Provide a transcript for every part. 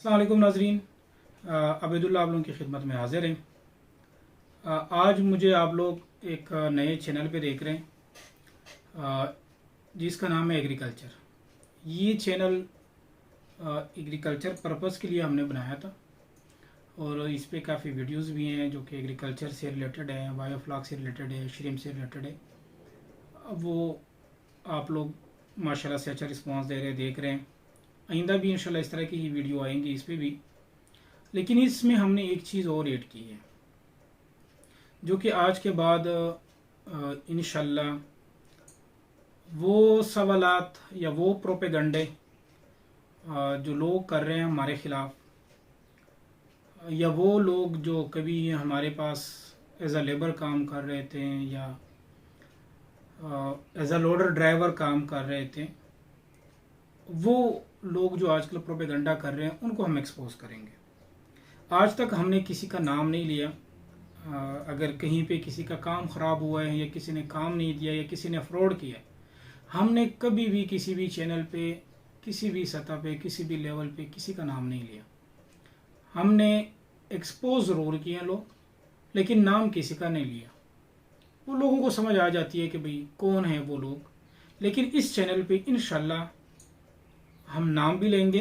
अस्सलाम वालेकुम नाजरीन, अबेदुल्ला आप लोगों की खिदमत में हाजिर हैं। आज मुझे आप लोग एक नए चैनल पे देख रहे हैं जिसका नाम है एग्रीकल्चर। ये चैनल एग्रीकल्चर पर्पस के लिए हमने बनाया था और इस पे काफ़ी वीडियोस भी हैं जो कि एग्रीकल्चर से रिलेटेड है, बायोफ्लॉक से रिलेटेड है, श्रिम्प से रिलेटेड है। अब वो आप लोग माशाल्लाह से अच्छा रिस्पांस दे रहे हैं, देख रहे हैं। आइंदा भी इंशाल्लाह इस तरह की ही वीडियो आएंगी इस पे भी। लेकिन इसमें हमने एक चीज़ और ऐड की है जो कि आज के बाद इंशाल्लाह वो सवालात या वो प्रोपेगंडे जो लोग कर रहे हैं हमारे ख़िलाफ़, या वो लोग जो कभी हमारे पास एज अ लेबर काम कर रहे थे या एज अ लोडर ड्राइवर काम कर रहे थे, वो लोग जो आजकल प्रोपेगंडा कर रहे हैं उनको हम एक्सपोज करेंगे। आज तक हमने किसी का नाम नहीं लिया। अगर कहीं पे किसी का काम ख़राब हुआ है या किसी ने काम नहीं दिया या किसी ने फ्रॉड किया, हमने कभी भी किसी भी चैनल पे, किसी भी सतह पे, किसी भी लेवल पे किसी का नाम नहीं लिया। हमने एक्सपोज ज़रूर किए लोग, लेकिन नाम किसी का नहीं लिया। वो लोगों को समझ आ जाती है कि भाई कौन है वो लोग। लेकिन इस चैनल पे इंशाल्लाह हम नाम भी लेंगे,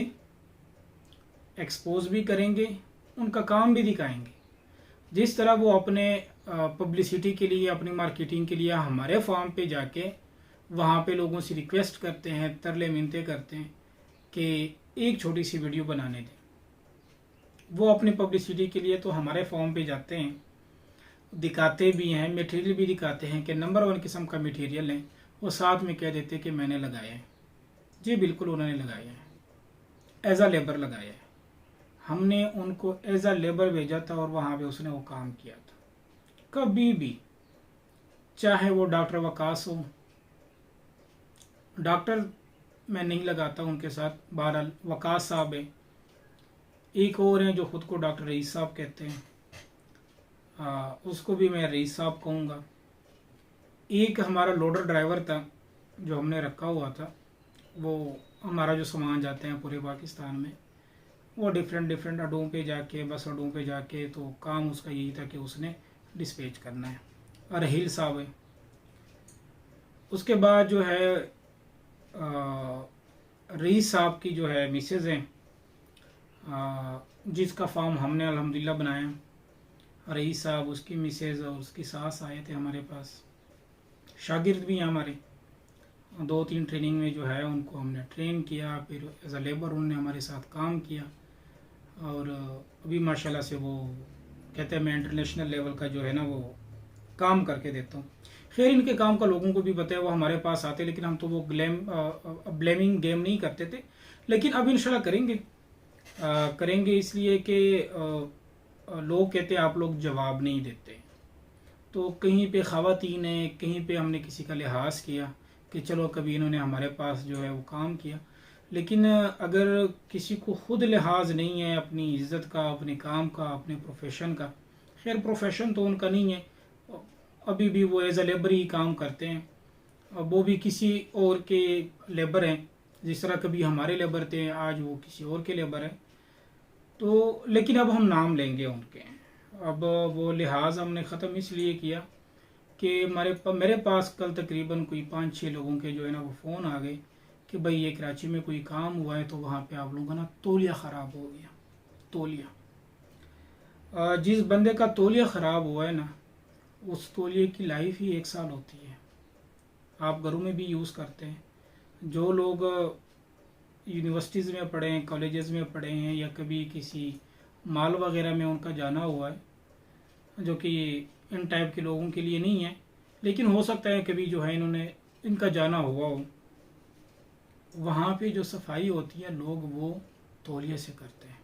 एक्सपोज भी करेंगे, उनका काम भी दिखाएंगे। जिस तरह वो अपने पब्लिसिटी के लिए, अपनी मार्केटिंग के लिए हमारे फार्म पे जाके वहाँ पे लोगों से रिक्वेस्ट करते हैं, तरले मिन्नतें करते हैं कि एक छोटी सी वीडियो बनाने दें। वो अपनी पब्लिसिटी के लिए तो हमारे फॉर्म पे जाते हैं, दिखाते भी हैं, मटेरियल भी दिखाते हैं कि नंबर 1 किस्म का मटेरियल है। वो साथ में कह देते कि मैंने लगाया है। जी बिल्कुल, उन्होंने लगाया है, एज अ लेबर लगाया है। हमने उनको एज अ लेबर भेजा था और वहाँ पे उसने वो काम किया था। कभी भी, चाहे वो डॉक्टर वकास हो, डॉक्टर मैं नहीं लगाता उनके साथ, बहरहाल वकास साहब है। एक और हैं जो खुद को डॉक्टर रईस साहब कहते हैं, उसको भी मैं रईस साहब कहूँगा। एक हमारा लोडर ड्राइवर था जो हमने रखा हुआ था, वो हमारा जो सामान जाते हैं पूरे पाकिस्तान में, वो डिफरेंट अड्डों पे जाके, बस अड्डों पे जाके, तो काम उसका यही था कि उसने डिस्पैच करना है। और हिल साहब है। उसके बाद जो है रईस साहब की जो है मिसेज़ हैं, जिसका फार्म हमने अल्हम्दुलिल्लाह बनाया। रईस साहब, उसकी मिसेज़ और उसकी सास आए थे हमारे पास। शागिर्द भी हैं हमारे। 2-3 ट्रेनिंग में जो है उनको हमने ट्रेन किया, फिर एज अ लेबर उन्होंने हमारे साथ काम किया और अभी माशाल्लाह से वो कहते हैं मैं इंटरनेशनल लेवल का जो है ना वो काम करके देता हूँ। खैर, इनके काम का लोगों को भी पता है, वो हमारे पास आते, लेकिन हम तो वो ब्लेमिंग गेम नहीं करते थे। लेकिन अब इंशाल्लाह करेंगे। करेंगे इसलिए कि लोग कहते हैं आप लोग जवाब नहीं देते। तो कहीं पे ख़वातीन है, कहीं पे हमने किसी का लिहाज किया कि चलो कभी इन्होंने हमारे पास जो है वो काम किया। लेकिन अगर किसी को खुद लिहाज नहीं है अपनी इज़्ज़त का, अपने काम का, अपने प्रोफेशन का, खैर प्रोफेशन तो उनका नहीं है, अभी भी वो एज अ लेबर ही काम करते हैं। और वो भी किसी और के लेबर हैं, जिस तरह कभी हमारे लेबर थे, आज वो किसी और के लेबर हैं। तो लेकिन अब हम नाम लेंगे उनके। अब वो लिहाज हमने ख़त्म इसलिए किया कि मेरे पास कल तकरीबन कोई 5-6 लोगों के जो है ना वो फ़ोन आ गए कि भाई ये कराची में कोई काम हुआ है तो वहाँ पे आप लोगों का ना तौलिया ख़राब हो गया। तौलिया, जिस बंदे का तौलिया ख़राब हुआ है ना, उस तौलिए की लाइफ ही 1 साल होती है। आप घरों में भी यूज़ करते हैं। जो लोग यूनिवर्सिटीज़ में पढ़े हैं, कॉलेजेस में पढ़े हैं, या कभी किसी मॉल वगैरह में उनका जाना हुआ है, जो कि इन टाइप के लोगों के लिए नहीं है, लेकिन हो सकता है कभी जो है इनका जाना हुआ हो, वहाँ पे जो सफाई होती है लोग वो तौलिए से करते हैं।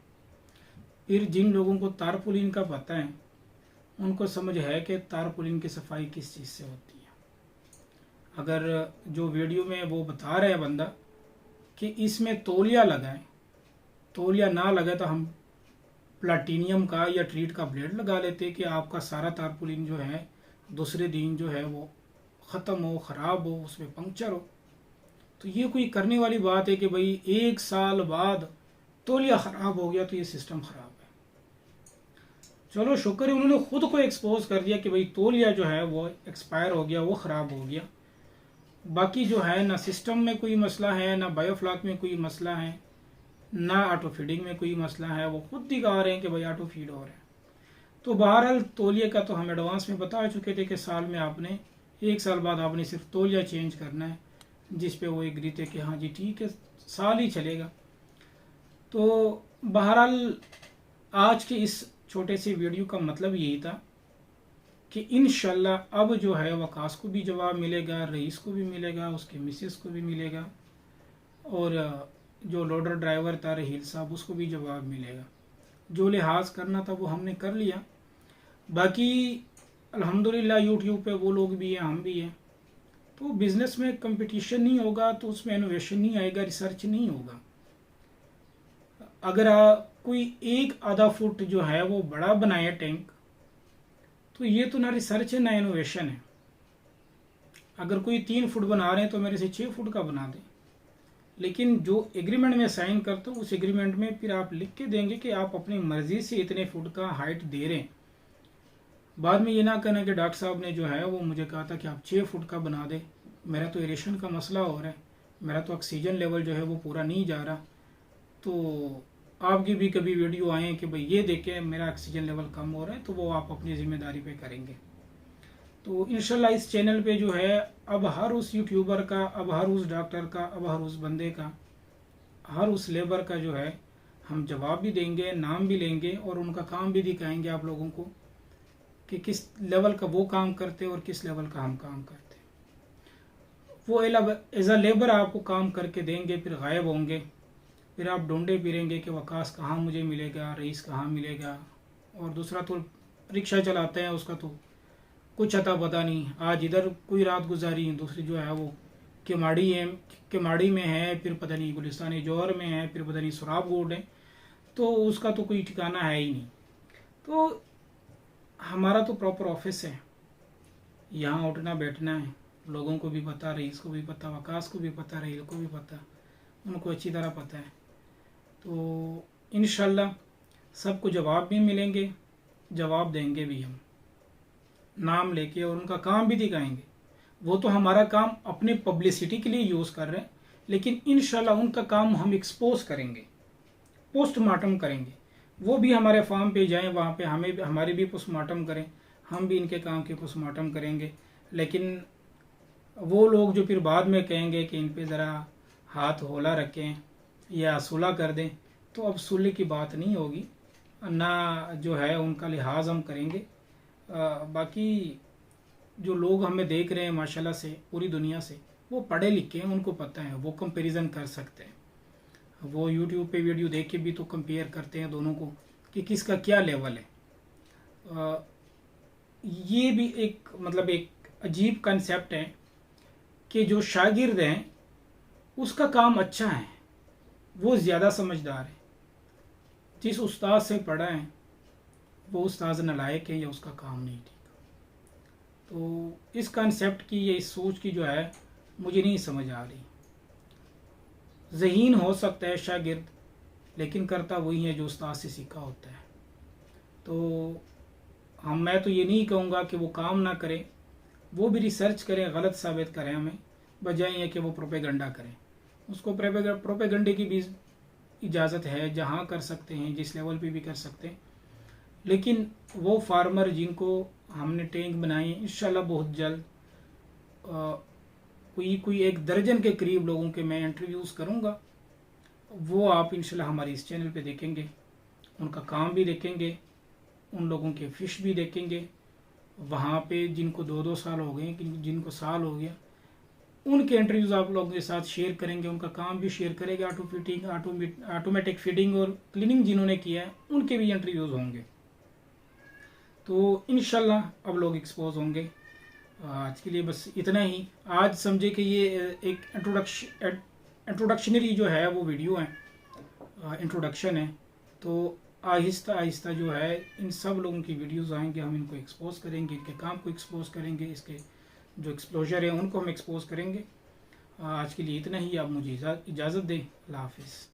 फिर जिन लोगों को तारपुलिन का पता है उनको समझ है कि तारपुलिन की सफाई किस चीज़ से होती है। अगर जो वीडियो में वो बता रहा है बंदा कि इसमें तौलिया लगाए, तौलिया ना लगे तो हम प्लाटीनियम का या ट्रीट का ब्लेड लगा लेते कि आपका सारा तारपुलिन जो है दूसरे दिन जो है वो ख़त्म हो, ख़राब हो, उसमें पंक्चर हो। तो ये कोई करने वाली बात है कि भाई 1 साल बाद तौलिया ख़राब हो गया तो ये सिस्टम ख़राब है। चलो शुक्र है उन्होंने ख़ुद को एक्सपोज कर दिया कि भाई तौलिया जो है वो एक्सपायर हो गया, वो ख़राब हो गया। बाकी जो है ना सिस्टम में कोई मसला है, ना बायोफ्लाक में कोई मसला है, ना ऑटो फीडिंग में कोई मसला है। वो खुद दिखा रहे हैं कि भाई ऑटो फीड हो रहा है। तो बहरहाल तौलिया का तो हम एडवांस में बता चुके थे कि साल में आपने 1 साल बाद आपने सिर्फ तौलिया चेंज करना है, जिस पे वो एग्री थे कि हाँ जी ठीक है साल ही चलेगा। तो बहरहाल आज के इस छोटे से वीडियो का मतलब यही था कि इंशाल्लाह अब जो है वकास को भी जवाब मिलेगा, रईस को भी मिलेगा, उसके मिसेस को भी मिलेगा, और जो लोडर ड्राइवर था रहील साहब उसको भी जवाब मिलेगा। जो लिहाज करना था वो हमने कर लिया। बाकी अल्हम्दुलिल्लाह यूट्यूब पे वो लोग भी हैं, हम भी हैं। तो बिज़नेस में कंपटीशन नहीं होगा तो उसमें इनोवेशन नहीं आएगा, रिसर्च नहीं होगा। अगर कोई 1 आधा फुट जो है वो बड़ा बनाए टैंक, तो ये तो ना रिसर्च है ना इनोवेशन है। अगर कोई 3 फुट बना रहे हैं तो मेरे से 6 फुट का बना दें। लेकिन जो एग्रीमेंट में साइन करते हो उस एग्रीमेंट में फिर आप लिख के देंगे कि आप अपनी मर्जी से इतने फुट का हाइट दे रहे हैं। बाद में ये ना कहना कि डॉक्टर साहब ने जो है वो मुझे कहा था कि आप 6 फुट का बना दें, मेरा तो एरेशन का मसला हो रहा है, मेरा तो ऑक्सीजन लेवल जो है वो पूरा नहीं जा रहा। तो आपकी भी कभी वीडियो आए कि भाई ये देखें मेरा ऑक्सीजन लेवल कम हो रहा है, तो वो आप अपनी ज़िम्मेदारी पे करेंगे। तो इंशाल्लाह इस चैनल पे जो है अब हर उस यूट्यूबर का, अब हर उस डॉक्टर का, अब हर उस बंदे का, हर उस लेबर का जो है हम जवाब भी देंगे, नाम भी लेंगे और उनका काम भी दिखाएंगे आप लोगों को कि किस लेवल का वो काम करते हैं और किस लेवल का हम काम करते हैं। वो एज अ लेबर आपको काम करके देंगे, फिर गायब होंगे, फिर आप ढूंढे फिरेंगे कि वकास कहाँ मुझे मिलेगा, रईस कहाँ मिलेगा। और दूसरा तो रिक्शा चलाते हैं उसका तो कुछ अता पता नहीं, आज इधर कोई रात गुजारी, दूसरी जो है वो केमाड़ी में है, फिर पता नहीं गुलिस्तान जौहर में है, फिर पता नहीं सुराब गोड है, तो उसका तो कोई ठिकाना है ही नहीं। तो हमारा तो प्रॉपर ऑफिस है, यहाँ उठना बैठना है, लोगों को भी पता, रईस को भी पता, वकास को भी पता, रहील को भी पता, उनको अच्छी तरह पता है। तो इंशाल्लाह सबको जवाब भी मिलेंगे, जवाब देंगे भी हम नाम लेके, और उनका काम भी दिखाएंगे। वो तो हमारा काम अपने पब्लिसिटी के लिए यूज़ कर रहे हैं, लेकिन इंशाल्लाह उनका काम हम एक्सपोज करेंगे, पोस्टमार्टम करेंगे। वो भी हमारे फार्म पे जाएं, वहाँ पे हमें हमारे भी पोस्टमार्टम करें, हम भी इनके काम के पोस्टमार्टम करेंगे। लेकिन वो लोग जो फिर बाद में कहेंगे कि इन पे ज़रा हाथ होला रखें या सुलह कर दें, तो अब सुलह की बात नहीं होगी ना, जो है उनका लिहाज हम करेंगे। बाकी जो लोग हमें देख रहे हैं माशाल्लाह से पूरी दुनिया से, वो पढ़े लिखे हैं, उनको पता है, वो कंपैरिजन कर सकते हैं। वो यूट्यूब पे वीडियो देख के भी तो कंपेयर करते हैं दोनों को कि किसका क्या लेवल है। ये भी एक मतलब एक अजीब कंसेप्ट है कि जो शागिर्द हैं उसका काम अच्छा है, वो ज़्यादा समझदार है। जिस उस्ताद से पढ़ा है वो उस्ताद नालायक है या उसका काम नहीं ठीक। तो इस कंसेप्ट की या इस सोच की जो है मुझे नहीं समझ आ रही। ज़हीन हो सकता है शागिर्द, लेकिन करता वही है जो उस्ताद से सीखा होता है। तो मैं तो ये नहीं कहूँगा कि वो काम ना करें, वो भी रिसर्च करें, गलत साबित करें हमें, बजाय ये कि वो प्रोपेगेंडा करें। उसको प्रोपेगेंडे की भी इजाज़त है, जहाँ कर सकते हैं, जिस लेवल पे भी कर सकते हैं। लेकिन वो फार्मर जिनको हमने टैंक बनाए, इंशाल्लाह बहुत जल्द कोई 1 दर्जन के करीब लोगों के मैं इंटरव्यूज़ करूँगा, वो आप इंशाल्लाह हमारे इस चैनल पे देखेंगे, उनका काम भी देखेंगे, उन लोगों के फ़िश भी देखेंगे। वहाँ पे जिनको 2-2 साल हो गए, जिनको साल हो गया, उनके इंटरव्यूज़ आप लोगों के साथ शेयर करेंगे, उनका काम भी शेयर करेंगे। ऑटोमेटिक फीडिंग और क्लीनिंग जिन्होंने किया है उनके भी इंटरव्यूज़ होंगे। तो इंशाल्लाह अब लोग एक्सपोज होंगे। आज के लिए बस इतना ही। आज समझे कि ये एक इंट्रोडक्शनरी जो है वो वीडियो है, इंट्रोडक्शन है। तो आहिस्ता आहिस्ता जो है इन सब लोगों की वीडियोस आएंगे, हम इनको एक्सपोज करेंगे, इनके काम को एक्सपोज करेंगे, इसके जो एक्सप्लोजर है उनको हम एक्सपोज करेंगे। आज के लिए इतना ही। आप मुझे इजाज़त दें। अल्लाह हाफिज़।